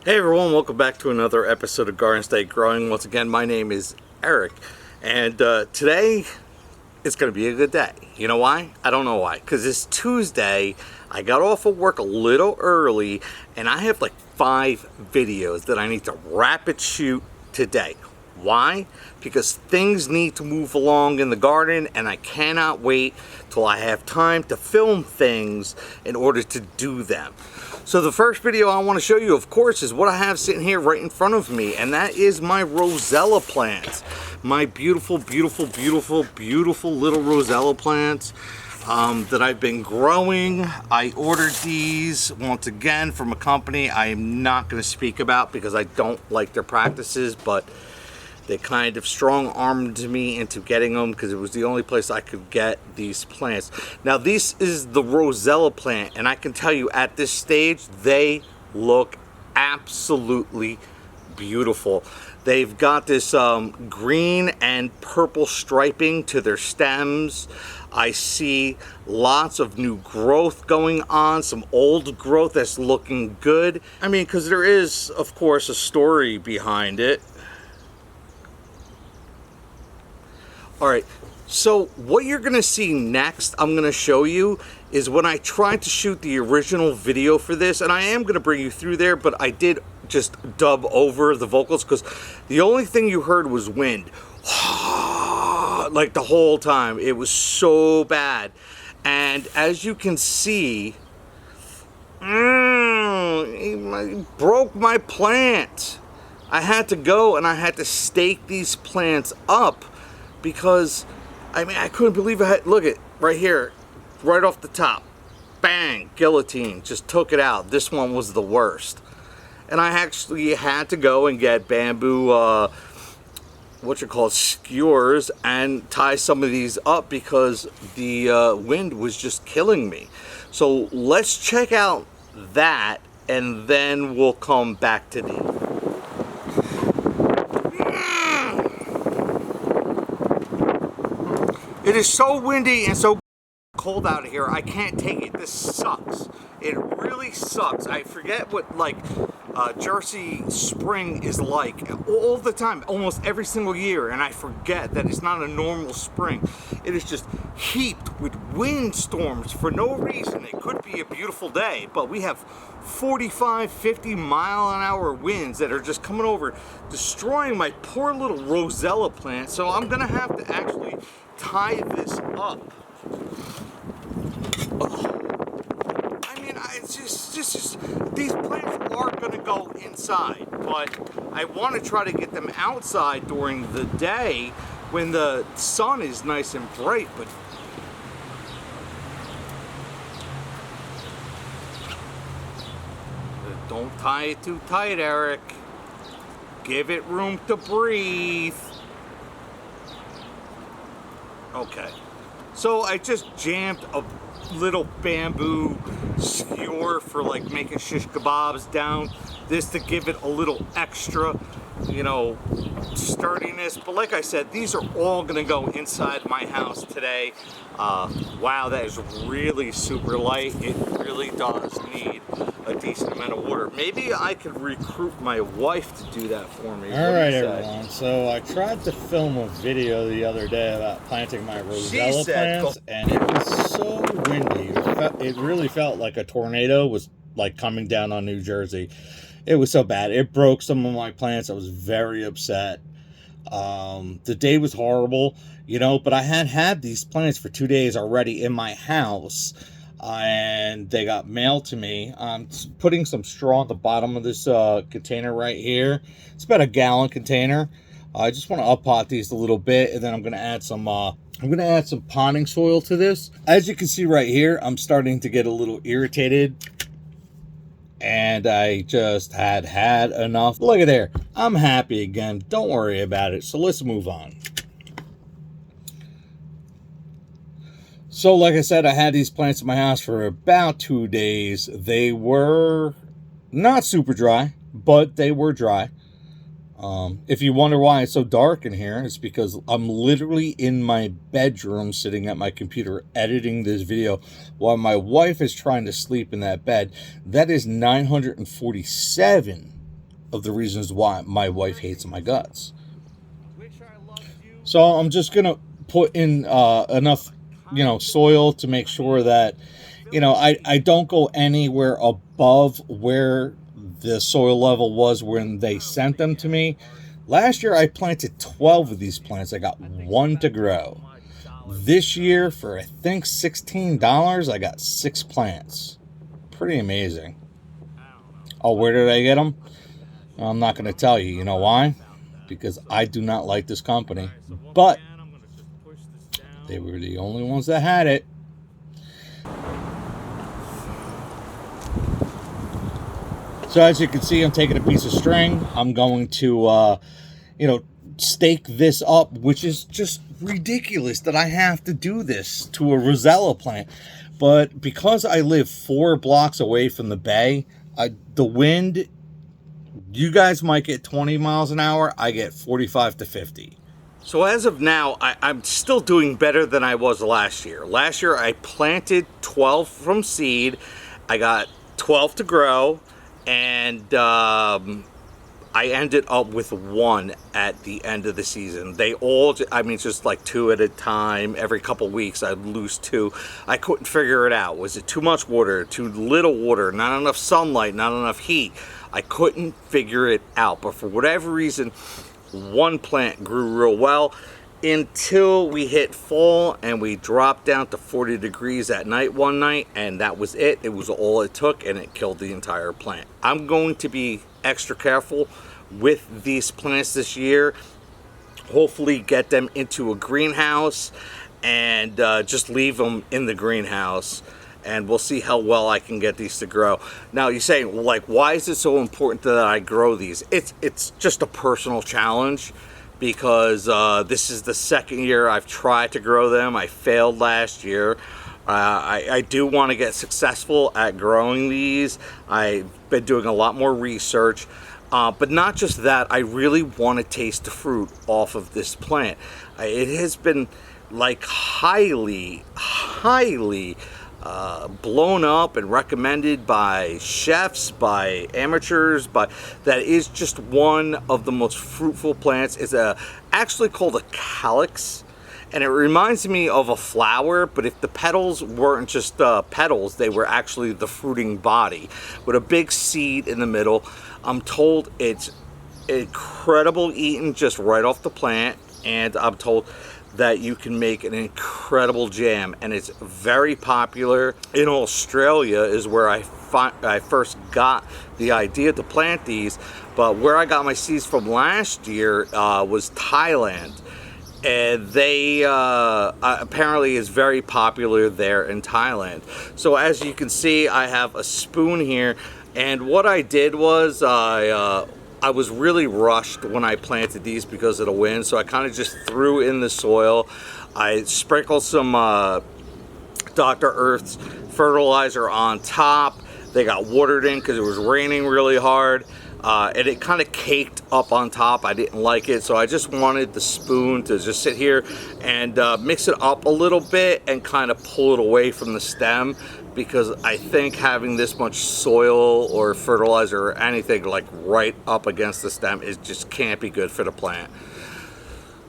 Hey everyone, welcome back to another episode of Garden State Growing. Once again, my name is Eric, and today it's going to be a good day. You know why? I don't know why. Because it's Tuesday, I got off of work a little early, and I have like 5 videos that I need to rapid shoot today. Why? Because things need to move along in the garden, and I cannot wait till I have time to film things in order to do them. So the first video I want to show you, of course, is what I have sitting here right in front of me, and that is my Rosella plants. My beautiful, beautiful, beautiful, beautiful little Rosella plants that I've been growing. I ordered these, once again, from a company I am not going to speak about because I don't like their practices, but they kind of strong-armed me into getting them because it was the only place I could get these plants. Now, this is the Rosella plant, and I can tell you at this stage, they look absolutely beautiful. They've got this green and purple striping to their stems. I see lots of new growth going on, some old growth that's looking good. I mean, because there is, of course, a story behind it. All right, so what you're gonna see next, I'm gonna show you, is when I tried to shoot the original video for this, and I am gonna bring you through there, but I did just dub over the vocals because the only thing you heard was wind. Like the whole time. It was so bad. And as you can see, it broke my plant. I had to go and I had to stake these plants up. Because, I mean, I couldn't believe it. Look at right here, right off the top. Bang, guillotine, just took it out. This one was the worst. And I actually had to go and get bamboo, skewers, and tie some of these up because the wind was just killing me. So let's check out that, and then we'll come back to these. It is so windy and so cold out here. I can't take it. This sucks. It really sucks. I forget what Jersey spring is like all the time, almost every single year, and I forget that it's not a normal spring. It is just heaped with windstorms for no reason. It could be a beautiful day, but we have 45, 50 mile-an-hour winds that are just coming over, destroying my poor little Rosella plant. So I'm gonna have to actually tie this up. I mean, it's just these plants are going to go inside, but I want to try to get them outside during the day when the sun is nice and bright. But don't tie it too tight, Eric. Give it room to breathe. Okay, so I just jammed a little bamboo skewer for like making shish kebabs down this to give it a little extra, you know, sturdiness. But like I said, these are all gonna go inside my house today. Wow, that is really super light. It really does need a decent amount of water. Maybe I could recruit my wife to do that for me. All right, everyone. So I tried to film a video the other day about planting my Rosella plants, and it was so windy. It really felt like a tornado was like coming down on New Jersey. It was so bad. It broke some of my plants. I was very upset. The day was horrible, you know, but I had these plants for 2 days already in my house, and they got mailed to me. I'm putting some straw at the bottom of this container right here. It's about a gallon container. I just want to up pot these a little bit, and then I'm going to add some potting soil to this. As you can see right here, I'm starting to get a little irritated, and I just had enough. Look at there. I'm happy again. Don't worry about it. So let's move on. So like I said, I had these plants in my house for about 2 days. They were not super dry, but they were dry. If you wonder why it's so dark in here, it's because I'm literally in my bedroom sitting at my computer editing this video while my wife is trying to sleep in that bed. That is 947 of the reasons why my wife hates my guts. So I'm just going to put in enough, soil to make sure that, I don't go anywhere above where the soil level was when they sent them to me. Last year I planted 12 of these plants. I got one to grow. This year, for I think $16, I got 6 plants. Pretty amazing. Oh, where did I get them? I'm not going to tell you. You know why? Because I do not like this company. But they were the only ones that had it. So as you can see, I'm taking a piece of string. I'm going to, stake this up, which is just ridiculous that I have to do this to a Rosella plant. But because I live 4 blocks away from the bay, the wind, you guys might get 20 miles an hour. I get 45 to 50. So as of now, I'm still doing better than I was last year. Last year, I planted 12 from seed. I got 12 to grow. And I ended up with 1 at the end of the season. They all, just like 2 at a time. Every couple weeks, I'd lose 2. I couldn't figure it out. Was it too much water, too little water, not enough sunlight, not enough heat? I couldn't figure it out. But for whatever reason, 1 plant grew real well until we hit fall and we dropped down to 40 degrees at night one night, and that was it. It was all it took, and it killed the entire plant. I'm going to be extra careful with these plants this year. Hopefully get them into a greenhouse and just leave them in the greenhouse, and we'll see how well I can get these to grow. Now you're saying, well, like, why is it so important that I grow these? It's just a personal challenge, because this is the 2nd year I've tried to grow them. I failed last year. I do want to get successful at growing these. I've been doing a lot more research. But not just that, I really want to taste the fruit off of this plant. It has been like highly blown up and recommended by chefs, by amateurs, but that is just one of the most fruitful plants. It's actually called a calyx, and it reminds me of a flower, but if the petals weren't just petals, they were actually the fruiting body with a big seed in the middle. I'm told it's incredible eating just right off the plant, and I'm told that you can make an incredible jam, and it's very popular in Australia is where I first got the idea to plant these. But where I got my seeds from last year was Thailand, and they apparently is very popular there in Thailand. So as you can see, I have a spoon here, and what I did was I was really rushed when I planted these because of the wind, so I kind of just threw in the soil. I sprinkled some Dr. Earth's fertilizer on top. They got watered in because it was raining really hard, and it kind of caked up on top. I didn't like it, so I just wanted the spoon to just sit here and mix it up a little bit and kind of pull it away from the stem, because I think having this much soil or fertilizer or anything like right up against the stem just can't be good for the plant.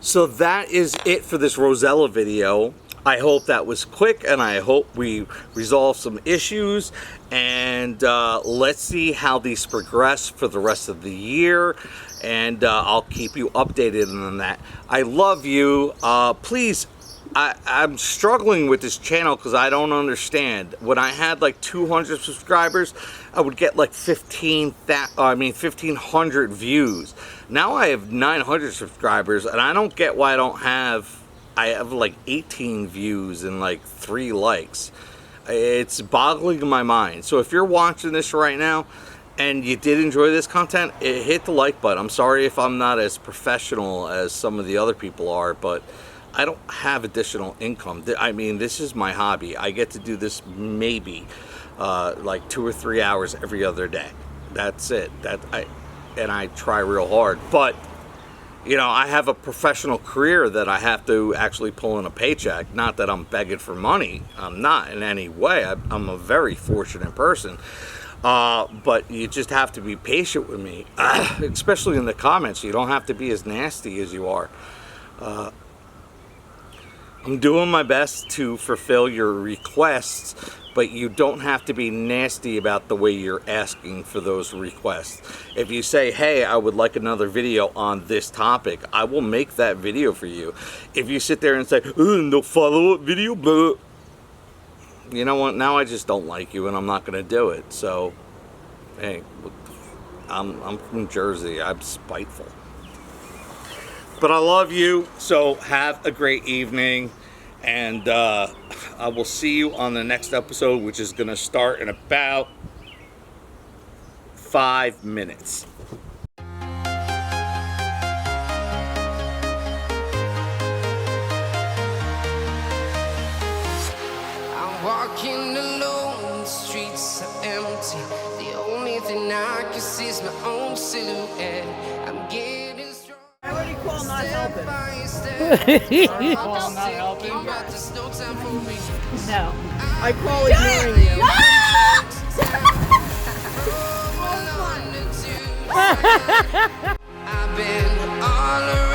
So that is it for this Rosella video. I hope that was quick, and I hope we resolve some issues, and let's see how these progress for the rest of the year, and I'll keep you updated on that. I love you. Please, I'm struggling with this channel because I don't understand. When I had like 200 subscribers, I would get like 1,500 views. Now I have 900 subscribers, and I don't get why I have like 18 views and like 3 likes. It's boggling my mind. So if you're watching this right now and you did enjoy this content, hit the like button. I'm sorry if I'm not as professional as some of the other people are, but I don't have additional income. I mean, this is my hobby. I get to do this maybe like 2 or 3 hours every other day. That's it. And I try real hard. But, you know, I have a professional career that I have to actually pull in a paycheck. Not that I'm begging for money. I'm not in any way. I'm a very fortunate person. But you just have to be patient with me, especially in the comments. You don't have to be as nasty as you are. I'm doing my best to fulfill your requests, but you don't have to be nasty about the way you're asking for those requests. If you say, hey, I would like another video on this topic, I will make that video for you. If you sit there and say, no follow-up video, but you know what, now I just don't like you and I'm not going to do it. So, hey, I'm from Jersey. I'm spiteful. But I love you, so have a great evening, and I will see you on the next episode, which is going to start in about 5 minutes. I'm walking alone, the streets are empty. The only thing I can see is my own silhouette. I'm getting strong. I already called not helping. Call not helping? No. I call ignoring you. I've been all around.